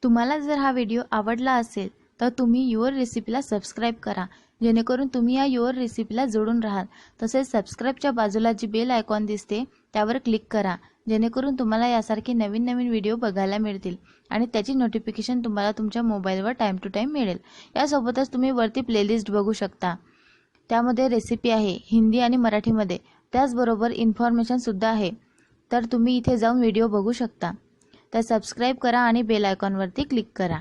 तुम्हाला जर हा व्हिडिओ आवडला असेल तर तुम्ही युअर रेसिपीला सबस्क्राइब करा, जेणेकरून तुम्ही या युअर रेसिपीला जोडून राहाल। तसेच सबस्क्राइबच्या बाजूला जी बेल आयकॉन दिसते त्यावर क्लिक करा, जेणेकरून तुम्हाला यासारखे नवीन नवीन व्हिडिओ बघायला मिळतील आणि त्याची नोटिफिकेशन तुम्हाला तुमच्या मोबाईलवर टाइम टू टाइम मिळेल। यासोबतच तुम्ही वरती प्लेलिस्ट बघू शकता, त्यामध्ये रेसिपी आहे हिंदी आणि मराठीमध्ये, त्याचबरोबर इन्फॉर्मेशन सुद्धा आहे। तर तुम्ही इथे जाऊन व्हिडिओ बघू शकता। तर सबस्क्राइब करा आणि बेल आयकॉनवरती क्लिक करा।